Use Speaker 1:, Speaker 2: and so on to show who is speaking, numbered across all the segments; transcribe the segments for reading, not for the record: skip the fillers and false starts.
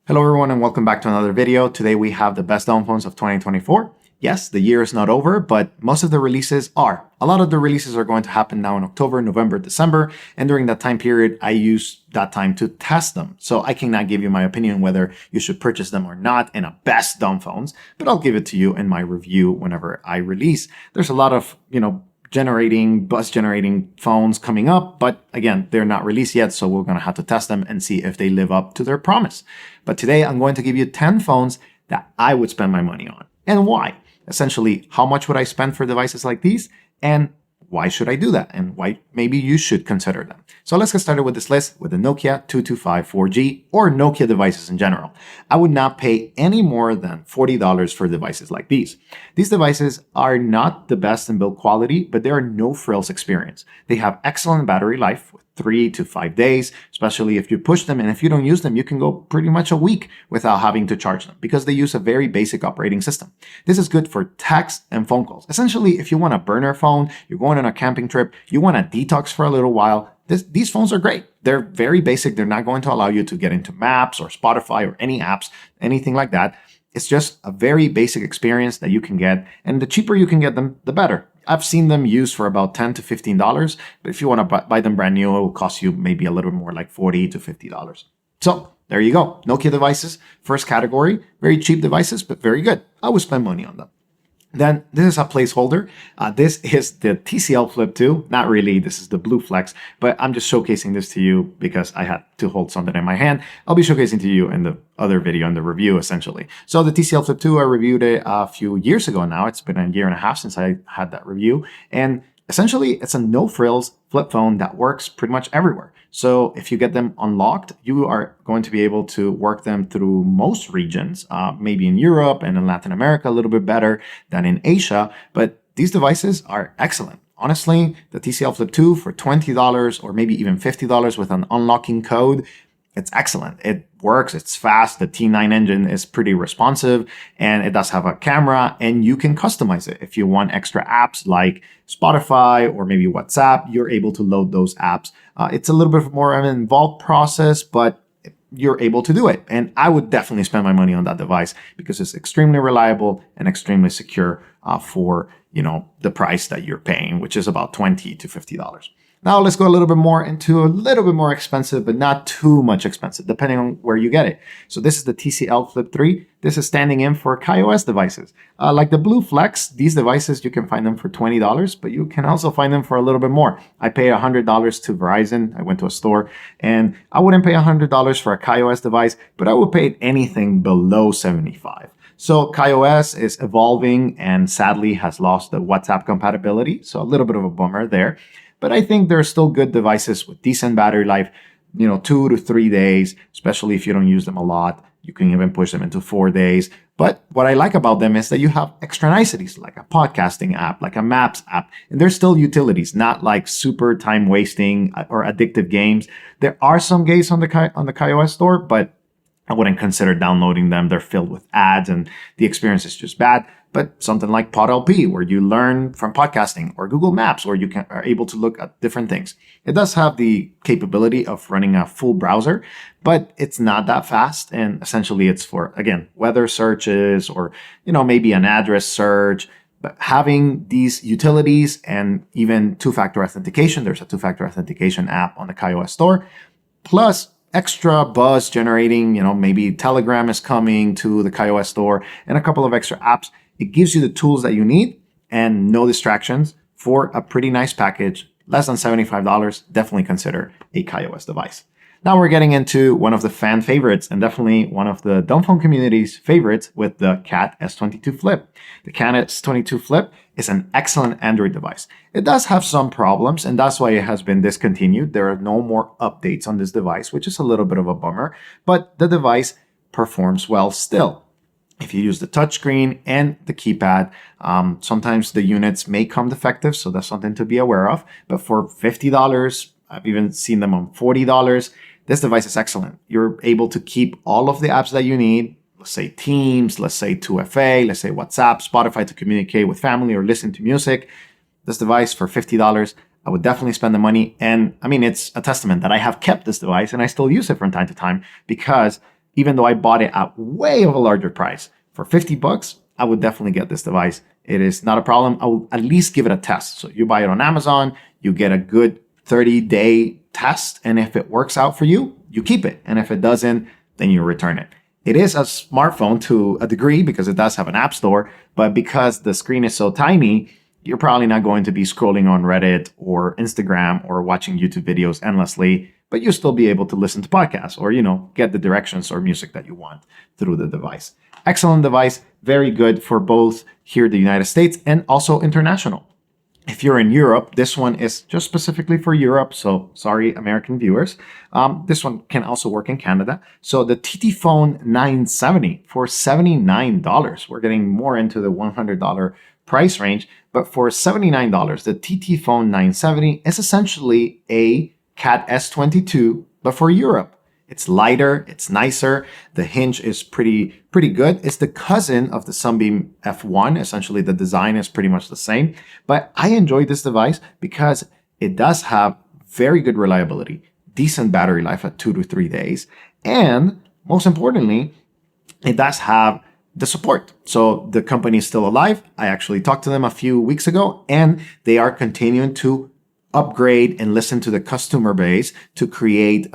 Speaker 1: Hello everyone and welcome back to another video. Today we have the best Dumbphones of 2024. Yes, the year is not over, but most of the releases are. A lot of the releases are going to happen now in October, November, December, and during that time period, I use that time to test them. So I cannot give you my opinion whether you should purchase them or not in a best Dumbphones, but I'll give it to you in my review whenever I release. There's a lot of, buzz generating phones coming up, but again, they're not released yet, so we're going to have to test them and see if they live up to their promise. But today I'm going to give you 10 phones that I would spend my money on and why. Essentially, how much would I spend for devices like these and why should I do that and why maybe you should consider them. So let's get started with this list with the Nokia 225 4G or Nokia devices in general. I would not pay any more than $40 for devices like these. These devices are not the best in build quality, but they are no frills experience. They have excellent battery life with 3 to 5 days, especially if you push them, and if you don't use them, you can go pretty much a week without having to charge them because they use a very basic operating system. This is good for text and phone calls. Essentially, if you want a burner phone, you're going on a camping trip, you want to detox for a little while, these phones are great. They're very basic. They're not going to allow you to get into Maps or Spotify or any apps, anything like that. It's just a very basic experience that you can get, and the cheaper you can get them, the better. I've seen them used for about $10 to $15, but if you want to buy them brand new, it will cost you maybe a little bit more, like $40 to $50. So there you go. Nokia devices, first category, very cheap devices, but very good. I would spend money on them. Then this is a placeholder. This is the TCL Flip 2. Not really, this is the Blue Flex, but I'm just showcasing this to you because I had to hold something in my hand. I'll be showcasing to you in the other video, in the review, essentially. So the TCL Flip 2, I reviewed it a few years ago now. It's been a year and a half since I had that review. And essentially, it's a no-frills flip phone that works pretty much everywhere. So if you get them unlocked, you are going to be able to work them through most regions, maybe in Europe and in Latin America a little bit better than in Asia. But these devices are excellent. Honestly, the TCL Flip 2 for $20 or maybe even $50 with an unlocking code, it's excellent. It works, it's fast, the T9 engine is pretty responsive, and it does have a camera, and you can customize it. If you want extra apps like Spotify or maybe WhatsApp, you're able to load those apps. It's a little bit more of an involved process, but you're able to do it. And I would definitely spend my money on that device because it's extremely reliable and extremely secure for the price that you're paying, which is about $20 to $50. Now let's go a little bit more into a little bit more expensive, but not too much expensive, depending on where you get it. So this is the TCL Flip 3. This is standing in for KaiOS devices. Like the Blue Flex, these devices, you can find them for $20, but you can also find them for a little bit more. I pay $100 to Verizon. I went to a store, and I wouldn't pay $100 for a KaiOS device, but I would pay anything below $75. So KaiOS is evolving and sadly has lost the WhatsApp compatibility. So a little bit of a bummer there. But I think there are still good devices with decent battery life, 2 to 3 days, especially if you don't use them a lot. You can even push them into 4 days. But what I like about them is that you have extra niceties like a podcasting app, like a Maps app, and they're still utilities, not like super time wasting or addictive games. There are some games on the KaiOS store, but I wouldn't consider downloading them. They're filled with ads and the experience is just bad. But something like PodLP, where you learn from podcasting, or Google Maps, where you are able to look at different things. It does have the capability of running a full browser, but it's not that fast. And essentially it's for, again, weather searches or, maybe an address search. But having these utilities and even two-factor authentication, there's a two-factor authentication app on the KaiOS store, plus extra buzz generating, maybe Telegram is coming to the KaiOS store and a couple of extra apps. It gives you the tools that you need and no distractions for a pretty nice package, less than $75. Definitely consider a KaiOS device. Now we're getting into one of the fan favorites and definitely one of the Dumbphone community's favorites with the Cat S22 Flip. The Cat S22 Flip is an excellent Android device. It does have some problems and that's why it has been discontinued. There are no more updates on this device, which is a little bit of a bummer, but the device performs well still. If you use the touchscreen and the keypad, sometimes the units may come defective, so that's something to be aware of. But for $50, I've even seen them on $40, this device is excellent. You're able to keep all of the apps that you need, let's say Teams, let's say 2FA, let's say WhatsApp, Spotify to communicate with family or listen to music. This device for $50, I would definitely spend the money. And I mean, it's a testament that I have kept this device and I still use it from time to time because even though I bought it at way of a larger price. For 50 bucks, I would definitely get this device. It is not a problem. I will at least give it a test. So you buy it on Amazon, you get a good 30-day test, and if it works out for you, you keep it. And if it doesn't, then you return it. It is a smartphone to a degree because it does have an app store, but because the screen is so tiny, you're probably not going to be scrolling on Reddit or Instagram or watching YouTube videos endlessly, but you'll still be able to listen to podcasts or, get the directions or music that you want through the device. Excellent device, very good for both here in the United States and also international. If you're in Europe, this one is just specifically for Europe, so sorry, American viewers. This one can also work in Canada. So the TTfone 970 for $79. We're getting more into the $100 price range, but for $79, the TTfone 970 is essentially a Cat S22, but for Europe. It's lighter, it's nicer, the hinge is pretty good. It's the cousin of the Sunbeam F1. Essentially, the design is pretty much the same. But I enjoy this device because it does have very good reliability, decent battery life at 2 to 3 days, and most importantly, it does have the support. So the company is still alive. I actually talked to them a few weeks ago, and they are continuing to upgrade and listen to the customer base to create,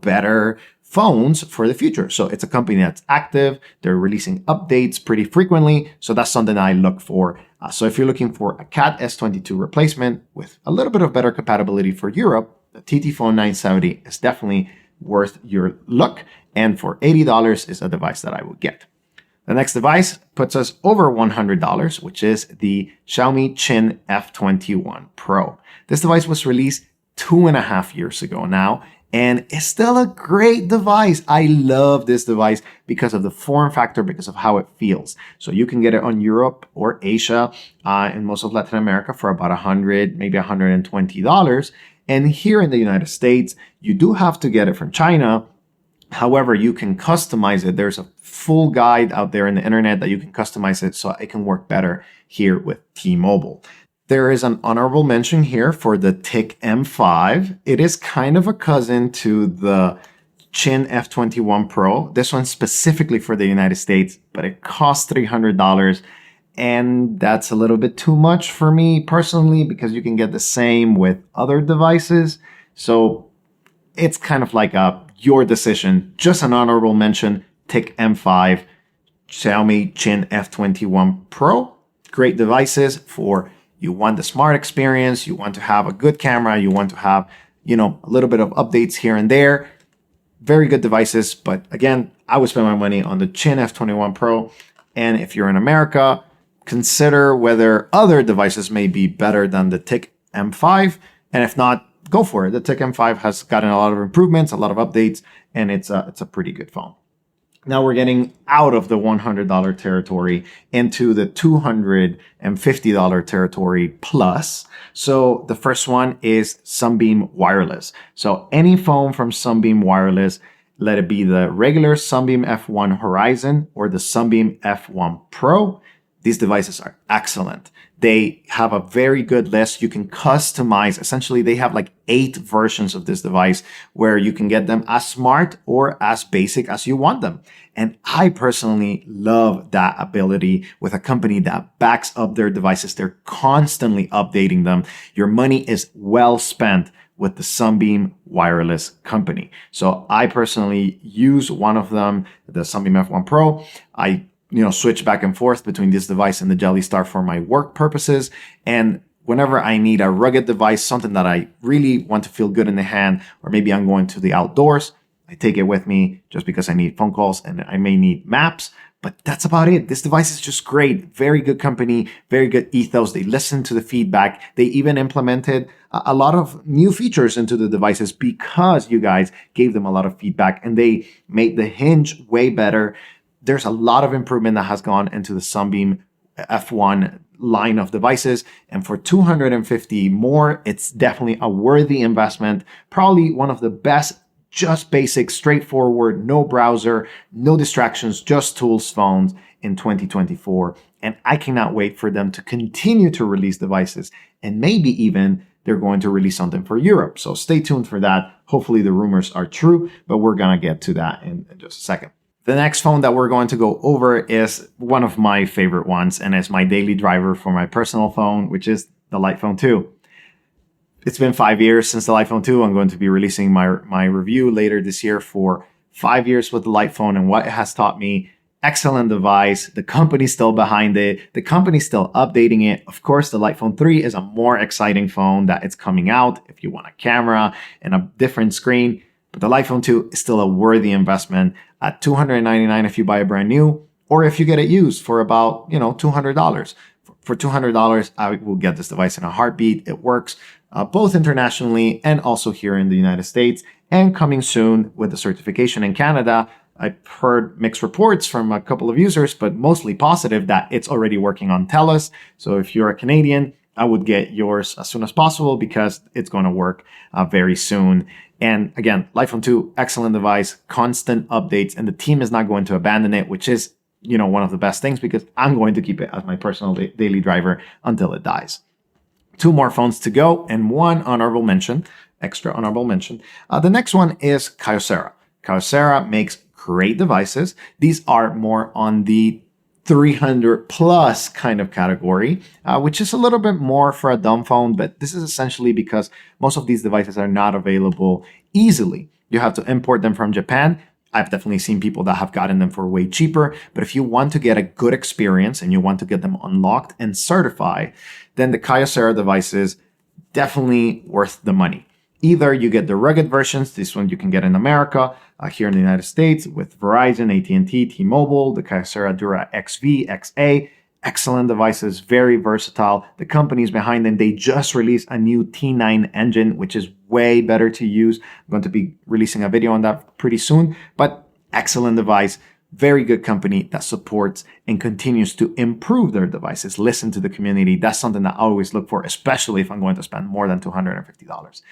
Speaker 1: better phones for the future. So it's a company that's active. They're releasing updates pretty frequently. So that's something I look for. So if you're looking for a Cat S22 replacement with a little bit of better compatibility for Europe, the TTfone 970 is definitely worth your look. And for $80 is a device that I would get. The next device puts us over $100, which is the Xiaomi Qin F21 Pro. This device was released 2.5 years ago now, and it's still a great device. I love this device because of the form factor, because of how it feels. So you can get it on Europe or Asia and most of Latin America for about $100, maybe $120. And here in the United States, you do have to get it from China. However, you can customize it. There's a full guide out there in the internet that you can customize it so it can work better here with T-Mobile. There is an honorable mention here for the TIC M5. It is kind of a cousin to the Qin F21 Pro. This one's specifically for the United States, but it costs $300. And that's a little bit too much for me personally because you can get the same with other devices. So it's kind of like your decision. Just an honorable mention, TIC M5, Xiaomi Qin F21 Pro. Great devices for you want the smart experience, you want to have a good camera, you want to have, a little bit of updates here and there. Very good devices, but again, I would spend my money on the Qin F21 Pro. And if you're in America, consider whether other devices may be better than the TIC M5. And if not, go for it. The TIC M5 has gotten a lot of improvements, a lot of updates, and it's a pretty good phone. Now we're getting out of the $100 territory into the $250 territory plus. So the first one is Sunbeam Wireless. So any phone from Sunbeam Wireless, let it be the regular Sunbeam F1 Horizon or the Sunbeam F1 Pro, these devices are excellent. They have a very good list. You can customize. Essentially, they have like 8 versions of this device where you can get them as smart or as basic as you want them. And I personally love that ability with a company that backs up their devices. They're constantly updating them. Your money is well spent with the Sunbeam Wireless company. So I personally use one of them, the Sunbeam F1 Pro. I switch back and forth between this device and the Jelly Star for my work purposes. And whenever I need a rugged device, something that I really want to feel good in the hand, or maybe I'm going to the outdoors, I take it with me just because I need phone calls and I may need maps. But that's about it. This device is just great. Very good company, very good ethos. They listen to the feedback. They even implemented a lot of new features into the devices because you guys gave them a lot of feedback and they made the hinge way better. There's a lot of improvement that has gone into the Sunbeam F1 line of devices. And for $250 more, it's definitely a worthy investment. Probably one of the best, just basic, straightforward, no browser, no distractions, just tools phones in 2024. And I cannot wait for them to continue to release devices and maybe even they're going to release something for Europe. So stay tuned for that. Hopefully the rumors are true, but we're going to get to that in just a second. The next phone that we're going to go over is one of my favorite ones, and it's my daily driver for my personal phone, which is the iPhone 2. It's been 5 years since the iPhone 2. I'm going to be releasing my review later this year for 5 years with the iPhone and what it has taught me. Excellent device. The company's still behind it. The company's still updating it. Of course, the iPhone 3 is a more exciting phone that it's coming out if you want a camera and a different screen. But the iPhone 2 is still a worthy investment at $299 if you buy it brand new, or if you get it used for about, $200. For $200, I will get this device in a heartbeat. It works both internationally and also here in the United States, and coming soon with the certification in Canada. I've heard mixed reports from a couple of users, but mostly positive, that it's already working on TELUS. So if you're a Canadian, I would get yours as soon as possible because it's going to work very soon. And again, iPhone 2, excellent device, constant updates, and the team is not going to abandon it, which is, one of the best things, because I'm going to keep it as my personal daily driver until it dies. 2 more phones to go, and one honorable mention, extra honorable mention. The next one is Kyocera. Kyocera makes great devices. These are more on the 300 plus kind of category, which is a little bit more for a dumb phone, but this is essentially because most of these devices are not available easily. You have to import them from Japan. I've definitely seen people that have gotten them for way cheaper, but if you want to get a good experience and you want to get them unlocked and certified, then the Kyocera devices definitely worth the money. Either you get the rugged versions, this one you can get in America, here in the United States with Verizon, AT&T, T-Mobile, the Kyocera Dura XV, XA, excellent devices, very versatile. The companies behind them, they just released a new T9 engine, which is way better to use. I'm going to be releasing a video on that pretty soon, but excellent device, very good company that supports and continues to improve their devices. Listen to the community. That's something that I always look for, especially if I'm going to spend more than $250.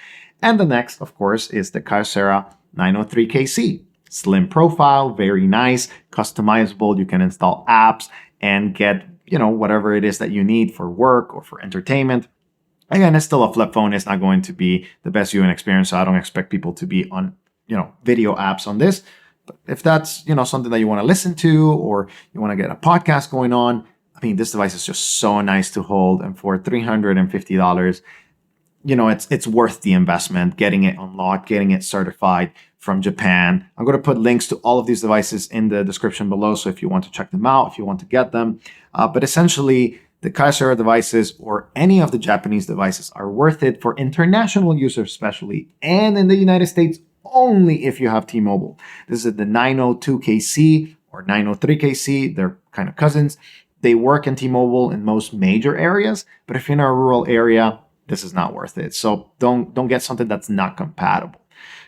Speaker 1: And the next, of course, is the Kyocera 903KC. Slim profile, very nice, customizable. You can install apps and get, whatever it is that you need for work or for entertainment. Again, it's still a flip phone. It's not going to be the best viewing experience, so I don't expect people to be on, video apps on this. But if that's, something that you want to listen to, or you want to get a podcast going on, this device is just so nice to hold. And for $350, it's worth the investment, getting it unlocked, getting it certified from Japan. I'm going to put links to all of these devices in the description below. So if you want to check them out, if you want to get them, but essentially the Kyocera devices or any of the Japanese devices are worth it for international users, especially, and in the United States, only if you have T-Mobile. This is the 902KC or 903KC. They're kind of cousins. They work in T-Mobile in most major areas, but if you're in a rural area, this is not worth it. So don't get something that's not compatible.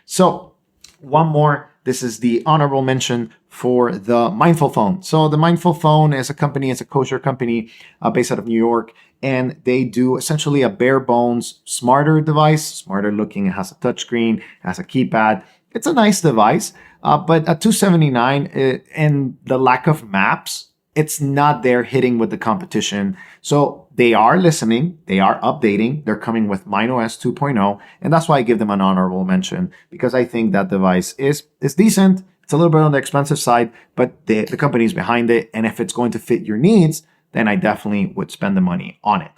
Speaker 1: So one more, this is the honorable mention for the Mindful Phone. So the Mindful Phone is a company, it's a kosher company based out of New York, and they do essentially a bare bones, smarter device, smarter looking. It has a touchscreen, it has a keypad. It's a nice device, but at $279 and the lack of maps, it's not there hitting with the competition. So they are listening, they are updating, they're coming with MindOS 2.0, and that's why I give them an honorable mention, because I think that device is decent. It's a little bit on the expensive side, but the company's behind it, and if it's going to fit your needs, then I definitely would spend the money on it.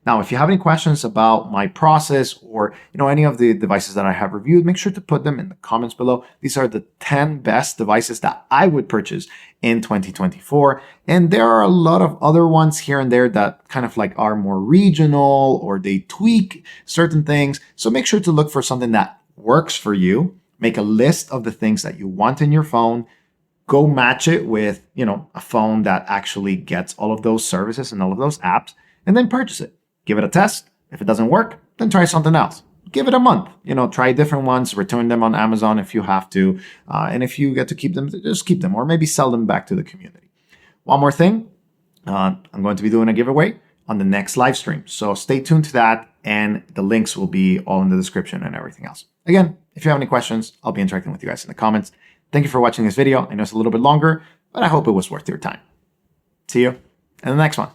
Speaker 1: Now, if you have any questions about my process or any of the devices that I have reviewed, make sure to put them in the comments below. These are the 10 best devices that I would purchase in 2024. And there are a lot of other ones here and there that kind of like are more regional or they tweak certain things. So make sure to look for something that works for you. Make a list of the things that you want in your phone. Go match it with, a phone that actually gets all of those services and all of those apps, and then purchase it. Give it a test. If it doesn't work, then try something else. Give it a month. Try different ones, return them on Amazon if you have to. And if you get to keep them, just keep them, or maybe sell them back to the community. One more thing, I'm going to be doing a giveaway on the next live stream. So stay tuned to that, and the links will be all in the description and everything else. Again, if you have any questions, I'll be interacting with you guys in the comments. Thank you for watching this video. I know it's a little bit longer, but I hope it was worth your time. See you in the next one.